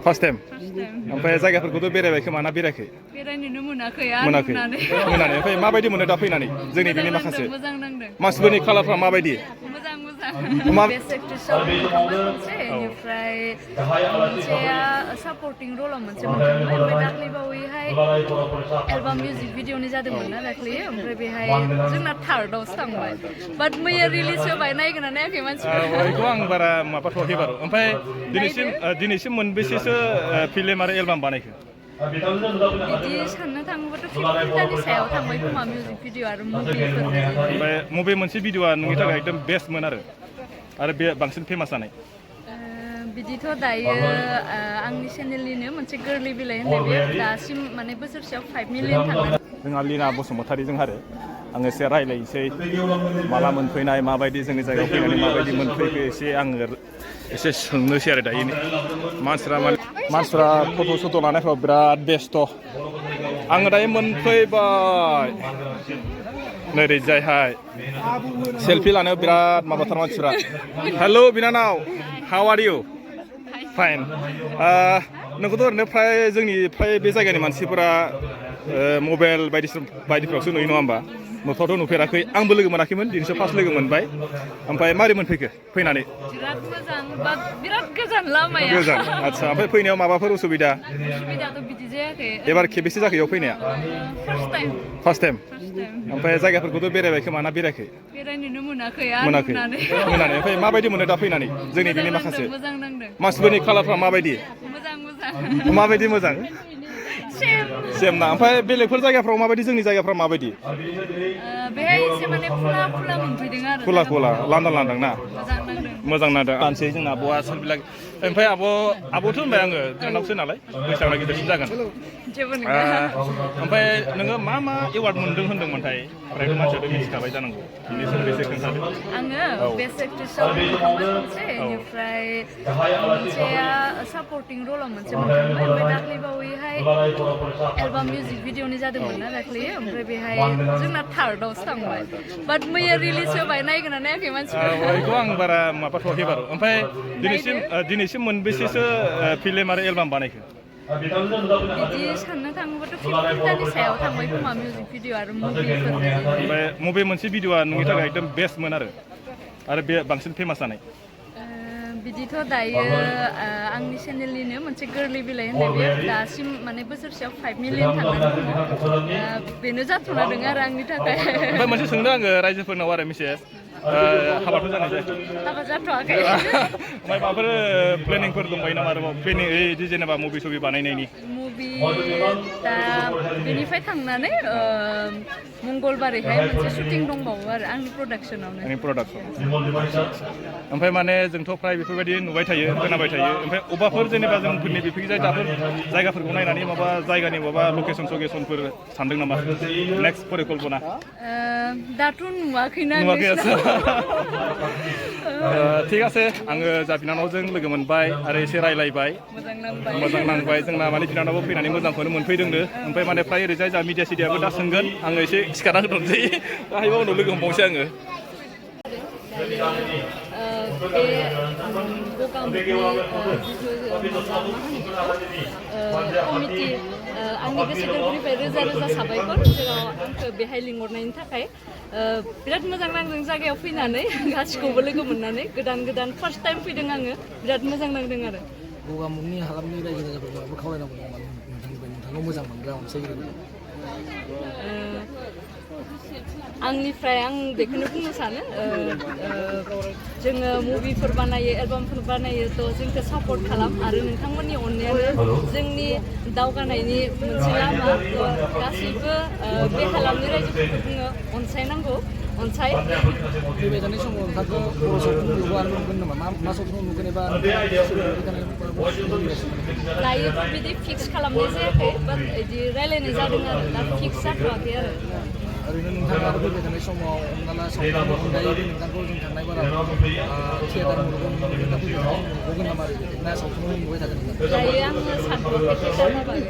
First time. ओमफ्राय जायगाफोरखौथ' बेरायबाय खोमा ना बेरायाखै? बेरायनोनो मोनाखै मोनाखै ओमफ्राय माबायदि मोनो दा फैनानै जोंनि बेनि माखासे मोजां नांदों मानसिफोरनि कालारफ्रा माबायदि? मोजां बेस्ट एक्ट्रेसआव मोनखांबाय मोनसे बेनिफ्राय मोनसेया सापर्टिं रलाव मोनसे मोनखांबाय ओमफ्राय दाख्लैबावैहाय एलबाम मिउजिक भिडिअनि जादोंमोन ना दाख्लै ओमफ्राय बेहाय जोंना थार्डआवसो थांबाय बाट मैया रिलिज होबाय नायगोन ना नायाखै मानसिफोरा बेखौ आं बारा माबाथ'वाखै बारु ओमफ्राय दिनैसिम मोनबेसेसो फिल्म आरो एलबाम बानायखो? बिदि साननो थाङोबाथ' 50टानि सायाव थांबाय खोमा मिउजिक भिडिअ आरो मुभिफोर ओमफ्राय मबे मोनसे भिडिअआ नोंनि थाखाय एकदम बेस्टमोन आरो बे बांसिन फेमास जानाय? बिदिथ' दायो आंनि चेनेलनिनो मोनसे गोरलै बिलाइ होननाय बे दासिम माने बोसोरसेयाव 5 मिलियन थांदों। जोंहा लिना बसुमतारीजों आरो आङो एसे रायज्लायनोसै माला मोनफैनाय माबायदि जोंनि जायगायाव फैनानै माबायदि मोनफैखो एसे सोंनोसै आरो दायो मानसिफ्रा फट' सट' लानायफ्राव बिराद बेस्थ' आङो दायो मोनफैबाय नैरैजायहाय सेल्फि लानायाव बिराद माबाथार मानसिफ्रा हेल' बिनानाव हाउ आर इउ फाइन नोंखौथ' ओरैनो फ्राय बे जायगानि मानसिफोरा मबाइल बायदिफ्रावसो नुयो नङा होमबा मोखाङावथ' नुफेराखै आंबो लोगो मोनाखैमोन दिनैसो फार्स्ट लोगो मोनबाय ओमफ्राय मारै मोनफैखो फैनानै? बिराद मोजां बाट बिराद गोजान लामाया गोजान आदसा ओमफ्राय फैनायाव माबाफोर उसुबिदाथ' बिदि जायाखै एबार खेबेसे जाखो इयाव फैनाया? फार्स्ट टाइम ओमफ्राय जायगाफोरखौथ' बेरायबाय खोमा ना बेरायाखै? बेरायनोनो मोनाखै ओमफ्राय माबायदि मोनो दा फैनानै जोंनि बेनि माखासे मोजां नांदों मानसिफोरनि कालारफ्रा माबायदि? माबायदि मोजां सेम ना ओमफ्राय बेलेगफोर जायगाफ्राव माबायदि जोंनि जायगाफ्रा माबायदि? बेहाय एसे माने खुला मोनफैदों आरो खुला लांदां ना मोजां नांदों लानोसै जोंना आब'आ सोरबिला ओमफ्राय आब'थ' होनबाय आङो जोंनावसो नालाय बैसागुआ गिदिरसिन जागोन ओमफ्राय नोङो मा एवार्ड मोनदों होनदोंमोनथाय ओमफ्रायथ' मानसियाथ' मिथिखाबाय जानांगौ बेनि सोमोन्दै एसे खोन्थादो। आङो बेस्ट एक्ट्रेसआव मोनखांबाय मोनसे बेनिफ्राय मोनसेया सापर्टिं रलाव मोनसे मोनखांबाय ओमफ्राय दाख्लैबावैहाय एलबाम मिउजिक भिडिअनि जादोंमोन ना दाख्लै ओमफ्राय बेहाय जोंना थार्डआवसो थांबाय बाट मैया रिलिज होबाय नायगोन ना नायाखै मानसिफोरा? बेखौ आं बारा माबाथ'वाखै बारु ओमफ्राय दिनैसिम मोनबेसेसो फिल्म आरो एलबाम बानायखो? बिदि साननो थाङोबाथ' 50टानि सायाव थांबाय खोमा मिउजिक भिडिअ आरो मुभिफोर ओमफ्राय मबे मोनसे भिडिअआ नोंनि थाखाय एकदम बेस्टमोन आरो बे बांसिन फेमास जानाय? बिदिथ' दायो आंनि चेनेलनिनो मोनसे गोरलै बिलाइ होननाय बे दासिम माने बोसोरसेयाव 5 मिलियन थांनानै दङ बेनो जाथ'ना दङ आरो आंनि थाखाय। ओमफ्राय मोनसे सोंदो आङो रायजोफोरनाव आरो मिसेस हाबाथ' जानाय जायाखै? हाबा जाथ'वाखै ओमफ्राय माबाफोर प्लेनिंफोर दंबायो नामा आरोबाव बिदि जेनेबा मुभि बानायनायनि? दा बेनिफ्राय थांनानै मंगलबारैहाय मोनसे शुटिं दंबावो आरो आंनि प्रडाक्सनावनो। ओमफ्राय माने जोंथ' फ्राय बेफोरबायदि नुबाय थायो खोनाबाय थायो ओमफ्राय अबाफोर जेनेबा जोंफोरनि बेफोरनि जायगाफोरखौ नायनानै माबा जायगानि माबा लकेसनफोर सानदों नामा नेक्स्ट परिकल्पना? दाथ' नुवाखैना थिग আছে आङो जा बिनानावजों लोगो मोनबाय आरो एसे रायलायबाय मोजां नांबाय जोंना माने बिनानावबो फैनानै मोजांखौनो मोनफैदोंनो ओमफ्य माने फ्राय ओरैजाय जा मिडिया सिडियाबो दा सोंगोन आङो एसे सिखारना होथ'नोसै दाहायबा उनाव लोगो हमबावनोसै आङो। बे गगामुखनि कमिटि आंनि गोसो गोरबोनिफ्राय रोजा साबायखर जेराव आंखौ बेहाय लिंहरनायनि थाखाय बिराद मोजां नांदों जायगायाव फैनानै गासिखौबो लोगो मोननानै गोदान फार्स्ट टाइम फैदों आङो बिराद मोजां नांदों आरो। गगामुखनि हालामनि रायजो राजाफोरखौ माबा खावलायनांगौ नामा नोंथांखौ मोजां मोनग्रा अनसायग्रा? आंनिफ्राय आं बेखौनो बुंनो सानो जोङो मुभिफोर बानायो एलबामफोर बानायो थ' जोंखौ सापर्ट खालाम आरो नोंथांमोननि अननायानो जोंनि दावगानायनि मोनसे लामा गासैबो बे हालामनि रायजोफोरखौ जोङो अनसायनांगौ फैबाय थानाय समाव नोंथांखौ बर' सावथुनफोरखौ आरो नुगोन नामा मा सावथुनाव नुगोन एबा दायोथ' बिदि फिक्स खालामनाय जायाखै बाट बिदि रायलायनाय जादों आरो दा फिक्स जाथ'वाखै आरो। ओरैनो नोंथाङा आरो फैबाय थानाय समाव हमना ला सावथुननि अनगायैबो नोंथांखौ जों थांनाय बाराव थियेटार नुगोन नामा ना सावथुनाव नुबाय थागोन? दायो आङो सानथ'वाखै थियेटारनि बागै।